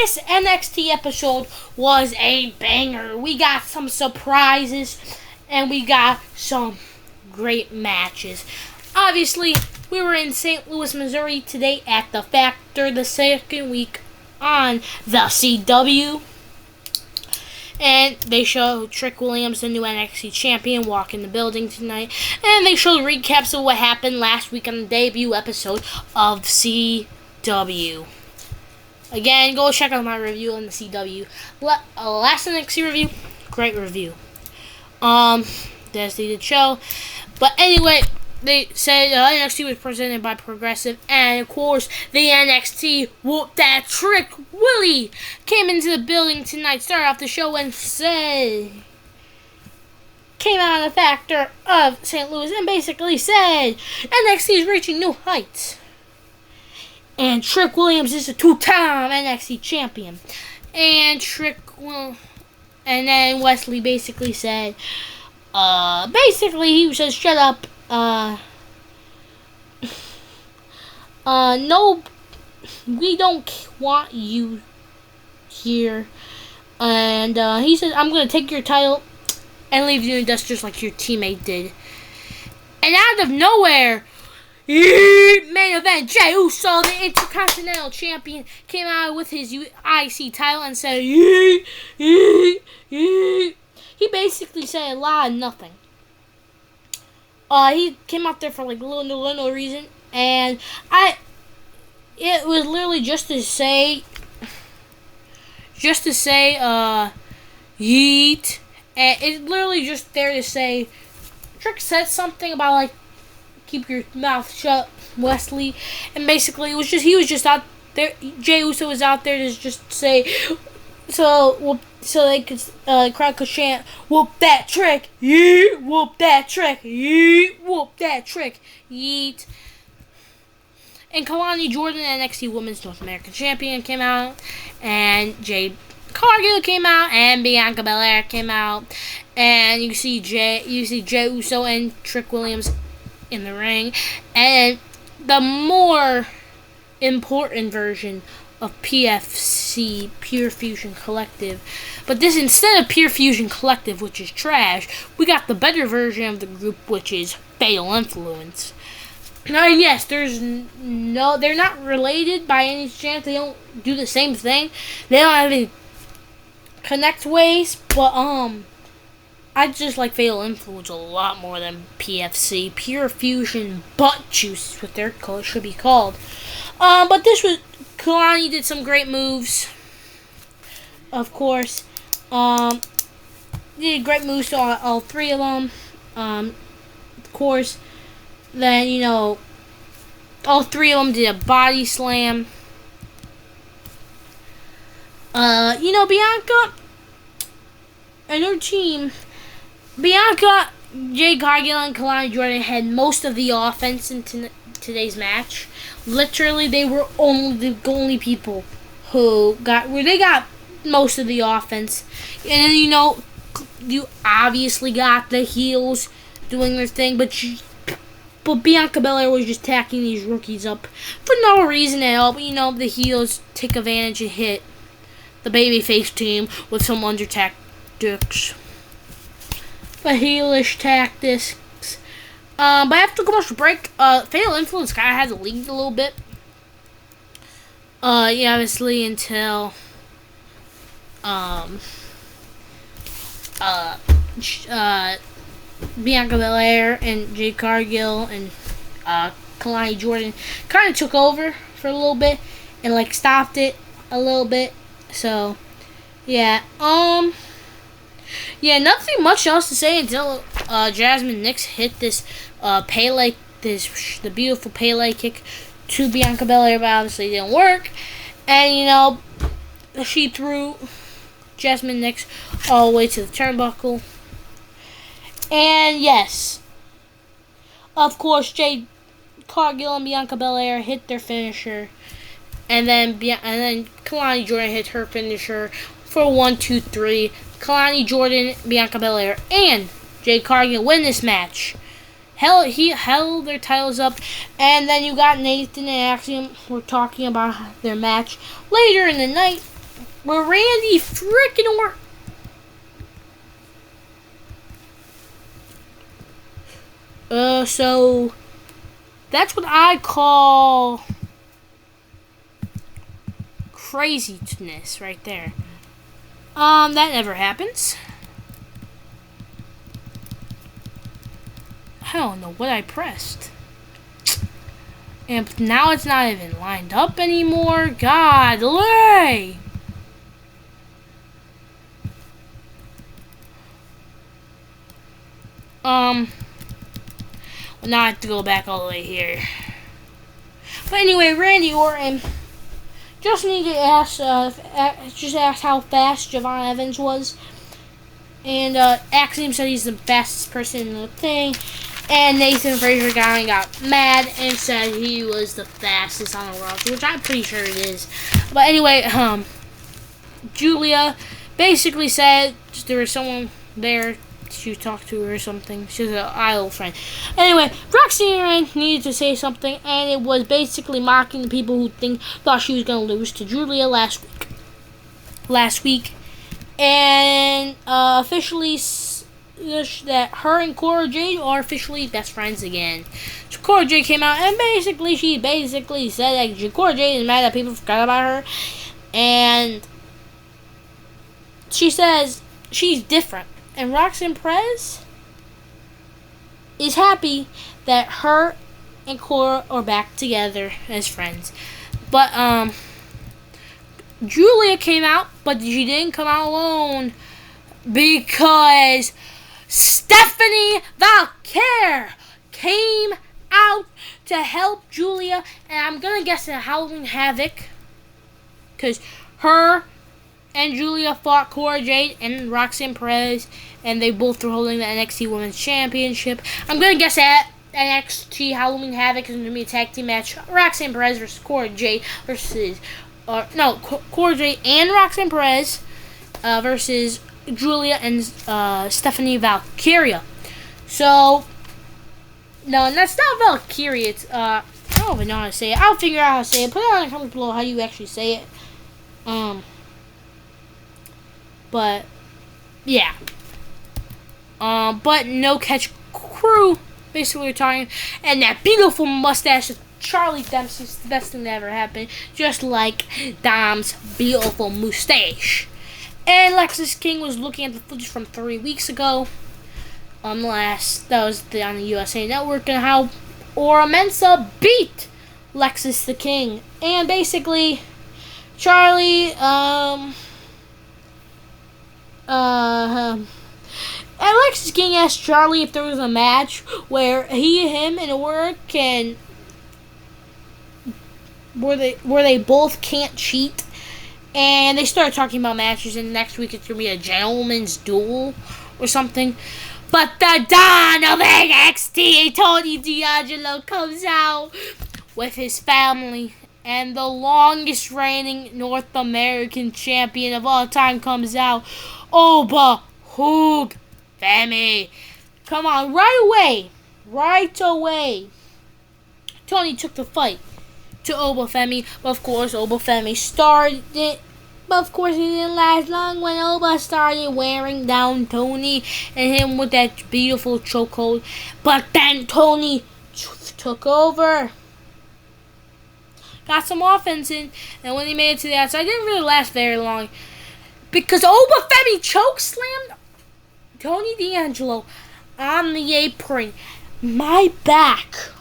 this NXT episode was a banger. We got some surprises, and we got some great matches. Obviously, we were in St. Louis, Missouri today at the Factor, the second week on the CW. And they showed Trick Williams, the new NXT champion, walk in the building tonight. And they showed recaps of what happened last week on the debut episode of CW. Again, go check out my review on the CW. Last NXT review, great review. That's the show. But anyway, they said NXT was presented by Progressive, and of course, the NXT Whoop That Trick Willie came into the building tonight, started off the show and came out on the Factor of St. Louis and basically said NXT is reaching new heights. And Trick Williams is a two-time NXT champion. And and then Wesley basically said, he said, shut up. No, we don't want you here. And he said, I'm going to take your title and leave you in dust just like your teammate did. And out of nowhere, main event, Jey Uso, the Intercontinental Champion, came out with his IC title and said, He basically said a lot of nothing. He came out there for like no reason, and it was literally just to say, yeet, and it's literally just there to say, Trick said something about like, keep your mouth shut, Wesley, and basically he was just out there, Jey Uso was out there to just say, so they could, crowd could chant, whoop that trick, yeet, whoop that trick, yeet, whoop that trick, yeet. And Kalani Jordan, NXT Women's North American Champion, came out, and Jade Cargill came out, and Bianca Belair came out, and you see Jey Uso and Trick Williams in the ring, and the more important version of PFC, Pure Fusion Collective. But this, instead of Pure Fusion Collective, which is trash, we got the better version of the group, which is Fatal Influence. Now, yes, they're not related by any chance. They don't do the same thing. They don't have any connect ways, but I just like Fatal Influence a lot more than PFC. Pure Fusion Butt Juice is what their should be called. But this was, Kalani did some great moves, of course. Did great moves to all three of them. Of course, then, all three of them did a body slam. Bianca and her team, Bianca, Jade Cargill, and Kalani Jordan had most of the offense in today's match. Literally, they were the only people who got most of the offense. And then, you obviously got the heels doing their thing, but Bianca Belair was just tacking these rookies up for no reason at all. But, the heels take advantage and hit the babyface team with some under tactics. The heelish tactics. But after commercial break, Fatal Influence kind of had the lead a little bit. Obviously until Bianca Belair and Jade Cargill and Kalani Jordan kind of took over for a little bit and stopped it a little bit. So yeah, nothing much else to say until Jasmine Nix hit this Pele, the beautiful Pele kick to Bianca Belair, but obviously it didn't work. And she threw Jasmine Nix all the way to the turnbuckle. And yes, of course, Jade Cargill and Bianca Belair hit their finisher, and then Kalani Jordan hit her finisher for 1, 2, 3. Kalani Jordan, Bianca Belair, and Jade Cargill win this match. He held their titles up, and then you got Nathan and Axiom were talking about their match later in the night. where Randy freaking so that's what I call craziness right there. That never happens. I don't know what I pressed. And now it's not even lined up anymore. Godly! Well, now I have to go back all the way here. But anyway, Randy Orton just need to ask how fast Javon Evans was. And Axiom said he's the fastest person in the thing. And Nathan Frazier got mad and said he was the fastest on the roster, which I'm pretty sure it is. But anyway, Julia basically said there was someone there to talk to her or something. She's an idol friend. Anyway, Roxanne needed to say something, and it was basically mocking the people who thought she was going to lose to Julia last week. And officially that her and Cora Jade are officially best friends again. So Cora Jade came out and she said that Cora Jade is mad that people forgot about her, and she says she's different. And Roxanne Perez is happy that her and Cora are back together as friends. But Julia came out, but she didn't come out alone because Stephanie Valkyrie came out to help Julia, and I'm gonna guess at Halloween Havoc, because her and Julia fought Cora Jade and Roxanne Perez, and they both were holding the NXT Women's Championship. I'm gonna guess at NXT Halloween Havoc is gonna be a tag team match: Roxanne Perez versus Cora Jade Cora Jade and Roxanne Perez versus Julia and Stephanie Valkyrie. So, no, that's not Valkyrie. It's I don't even know how to say it. I'll figure out how to say it. Put it on the comments below how you actually say it. But yeah. But no catch crew. Basically, we're talking, and that beautiful mustache of Charlie Dempsey's the best thing that ever happened. Just like Dom's beautiful mustache. And Lexis King was looking at the footage from 3 weeks ago. That was on the USA Network, and how Ora Mensa beat Lexis the King. And basically, Charlie, Alexis King asked Charlie if there was a match where him, and Ora can, where they both can't cheat. And they started talking about matches, and next week it's going to be a gentleman's duel or something. But the Don of NXT, Tony D'Angelo, comes out with his family. And the longest reigning North American champion of all time comes out. Oba Hoog Femi. Come on, right away. Tony took the fight to Oba Femi. But of course, Oba Femi started it. But of course, it didn't last long when Oba started wearing down Tony and him with that beautiful chokehold. But then Tony took over. Got some offense in, and when he made it to the outside, it didn't really last very long. Because Oba Femi chokeslammed Tony D'Angelo on the apron. My back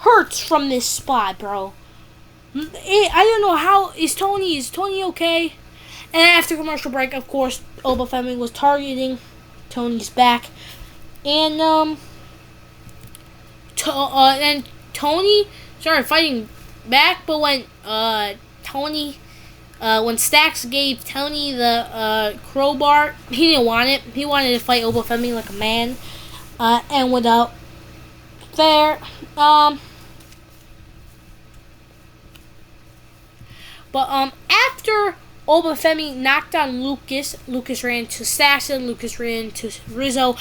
hurts from this spot, bro. I don't know how. Is Tony okay? And after commercial break, of course, Oba Femi was targeting Tony's back. And, and Tony started fighting back, but when, when Stax gave Tony the, crowbar, he didn't want it. He wanted to fight Oba Femi like a man. And without fair, But after Oba Femi knocked down Lucas ran to Sasson, Lucas ran to Rizzo.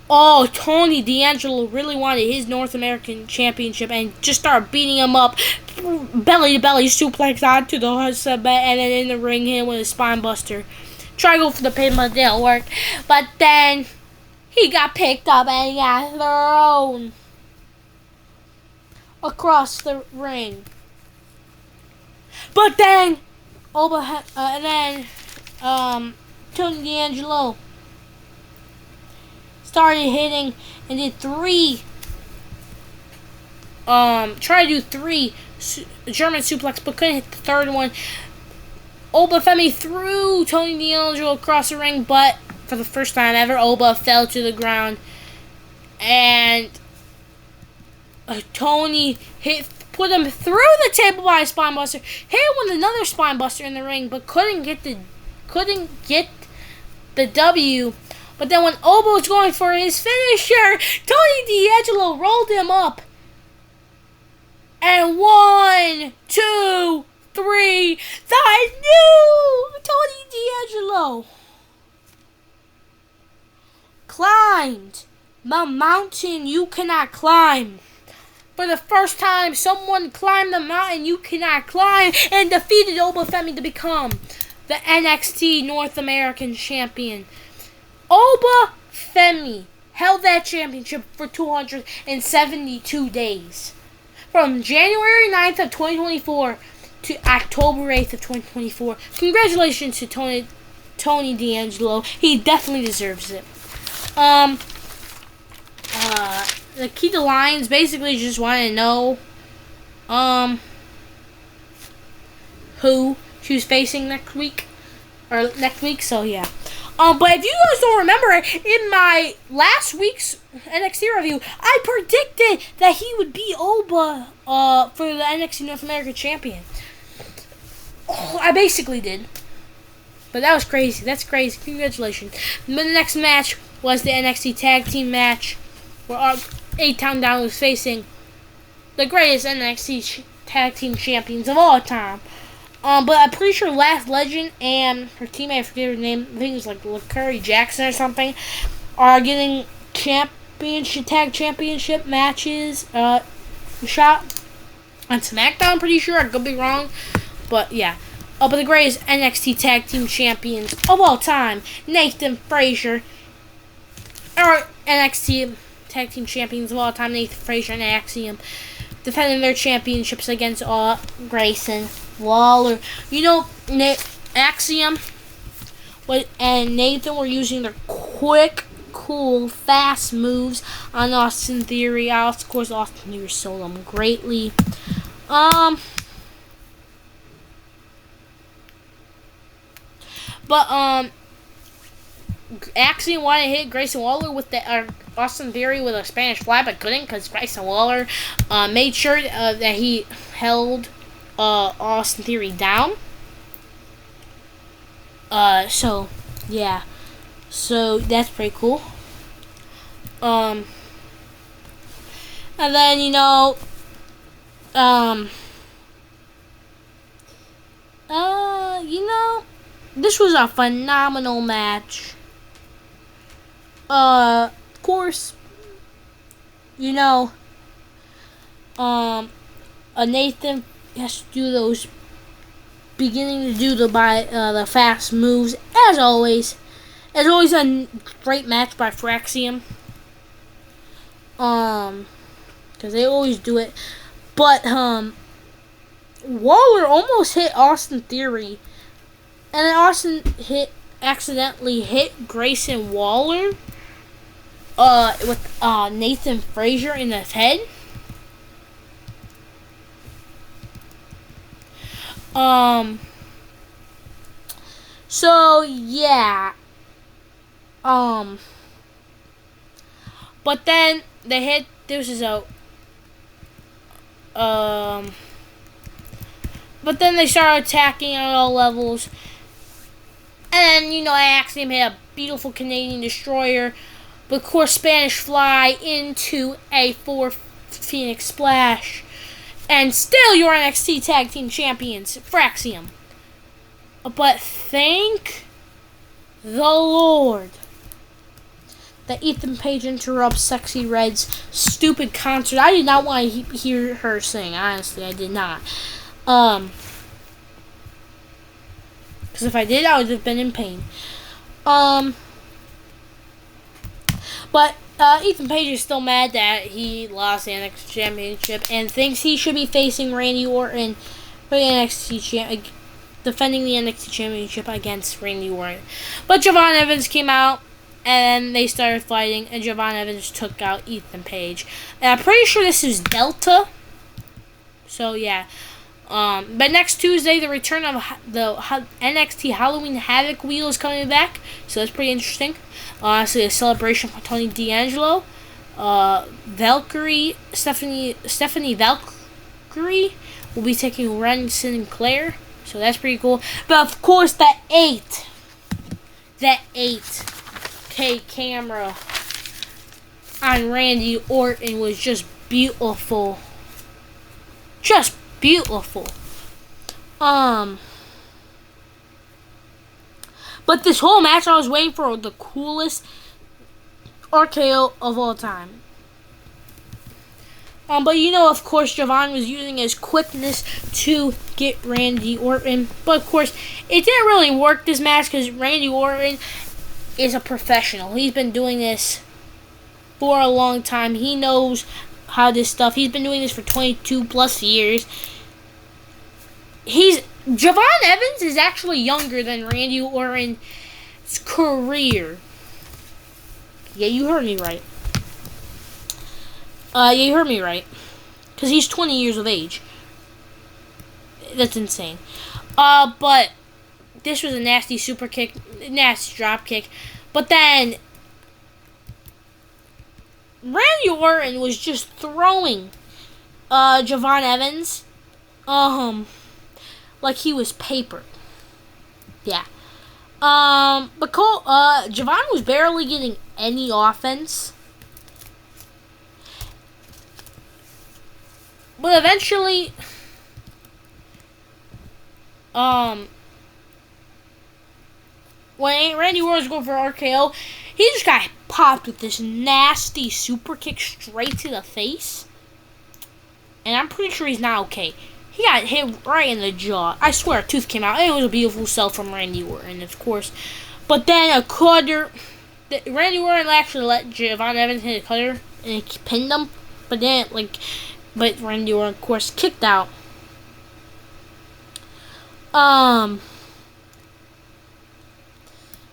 Oh, Tony D'Angelo really wanted his North American Championship and just started beating him up. belly to belly suplex onto the husband, and then in the ring hit with a spine buster. Try to go for the pin, but it didn't work. But then he got picked up and he got thrown across the ring. But then Tony D'Angelo started hitting and did tried to do three German suplex, but couldn't hit the third one. Oba Femi threw Tony D'Angelo across the ring, but for the first time ever, Oba fell to the ground. And Tony put him through the table by a spine buster, hit him with another spine buster in the ring, but couldn't get the W. But then when Oba was going for his finisher, Tony D'Angelo rolled him up. And 1, 2, 3, the new Tony D'Angelo climbed the mountain you cannot climb. For the first time, someone climbed the mountain you cannot climb and defeated Oba Femi to become the NXT North American Champion. Oba Femi held that championship for 272 days. From January 9th of 2024 to October 8th of 2024. Congratulations to Tony D'Angelo. He definitely deserves it. The key to lines basically just want to know who she was facing next week. So yeah. But if you guys don't remember, in my last week's NXT review, I predicted that he would be Oba for the NXT North American Champion. Oh, I basically did. But that was crazy. That's crazy. Congratulations. But the next match was the NXT Tag Team match, where our 8-Town Down was facing the greatest NXT Tag Team Champions of all time. But I'm pretty sure Last Legend and her teammate, I forget her name, I think it was like LaCurry Jackson or something, are getting tag championship matches shot on SmackDown, I'm pretty sure. I could be wrong. But yeah. But the greatest NXT Tag Team Champions of all time, Nathan Frazier, or NXT Tag Team Champions of all time, Nathan Frazier and Axiom, defending their championships against Grayson Waller. You know, Axiom and Nathan were using their quick, cool, fast moves on Austin Theory. Of course, Austin Theory sold them greatly. But Axiom wanted to hit Grayson Waller with the Austin Theory with a Spanish Fly, but couldn't because Grayson Waller made sure that he held Austin Theory down. So yeah, so that's pretty cool. And then this was a phenomenal match. Of course, Nathan has to do those, beginning to do the fast moves as always. As always, a great match by Fraxium. Because they always do it. But Waller almost hit Austin Theory, and then Austin accidentally hit Grayson Waller with Nathan Frazier in his head. So yeah. But then they hit. But then they started attacking at all levels. And Axiom hit a beautiful Canadian Destroyer. But of course, Spanish Fly into a 4 Phoenix Splash. And still your NXT Tag Team Champions, Fraxium. But thank the Lord that Ethan Page interrupts Sexy Red's stupid concert. I did not want to hear her sing. Honestly, I did not. Because if I did, I would have been in pain. But Ethan Page is still mad that he lost the NXT Championship and thinks he should be facing Randy Orton for the defending the NXT Championship against Randy Orton. But Javon Evans came out and they started fighting, and Javon Evans took out Ethan Page. And I'm pretty sure this is Delta. So yeah. But next Tuesday, the return of the NXT Halloween Havoc wheel is coming back, so that's pretty interesting. So a celebration for Tony D'Angelo, Valkyrie, Stephanie Valkyrie will be taking Ren Sinclair, so that's pretty cool. But of course, that 8K camera on Randy Orton was just beautiful. Just beautiful. But this whole match, I was waiting for the coolest RKO of all time. But you know, of course, Javon was using his quickness to get Randy Orton. But of course, it didn't really work this match because Randy Orton is a professional. He's been doing this for a long time. He knows how this stuff. He's been doing this for 22 plus years. Javon Evans is actually younger than Randy Orton's career. Yeah, you heard me right. Because he's 20 years of age. That's insane. But this was a nasty super kick, nasty drop kick. But then Randy Orton was just throwing Javon Evans like he was paper. Yeah. But Javon was barely getting any offense. But eventually, when Randy Orton was going for RKO, he just got popped with this nasty super kick straight to the face. And I'm pretty sure he's not okay. He got hit right in the jaw. I swear, a tooth came out. It was a beautiful sell from Randy Orton, of course. But then a cutter. Randy Orton actually let Javon Evans hit a cutter and he pinned him. But then, but Randy Orton, of course, kicked out.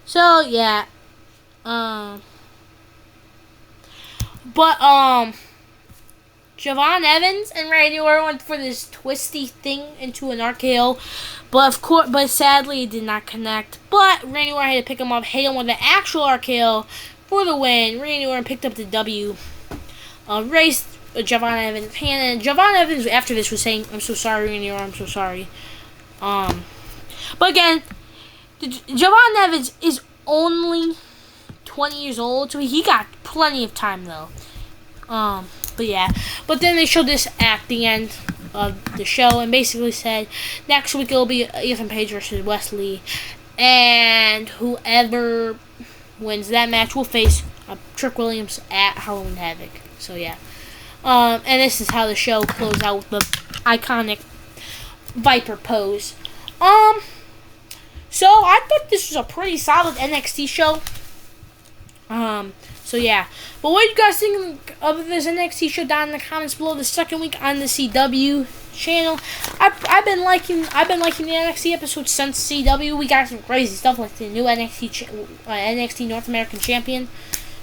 So yeah. Javon Evans and Randy Orton went for this twisty thing into an RKO, but sadly it did not connect. But Randy Orton had to pick him up, hit him with the actual RKO for the win. Randy Orton picked up the W, raised Javon Evans' hand, and Javon Evans after this was saying, "I'm so sorry, Randy Orton, I'm so sorry." But again, Javon Evans is only 20 years old, so he got plenty of time though. But yeah, but then they showed this at the end of the show and basically said next week it'll be Ethan Page versus Wesley, and whoever wins that match will face Trick Williams at Halloween Havoc. So yeah, and this is how the show closed out with the iconic Viper pose. So I thought this was a pretty solid NXT show. So yeah, but what do you guys think of this NXT show down in the comments below? The second week on the CW channel, I've been liking the NXT episodes since CW. We got some crazy stuff like the new NXT North American Champion.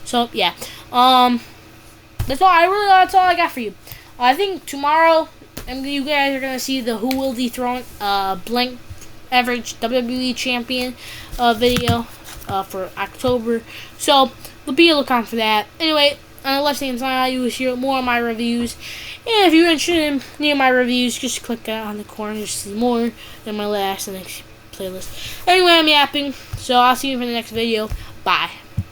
So yeah, that's all I got for you. I think tomorrow, you guys are gonna see the Who Will Dethrone Blank Average WWE Champion video for October. So be a lookout for that. Anyway, on the left hand side, you will hear more of my reviews. And if you're interested in any of my reviews, just click on the corner to see more than my last and next playlist. Anyway, I'm yapping, so I'll see you for the next video. Bye.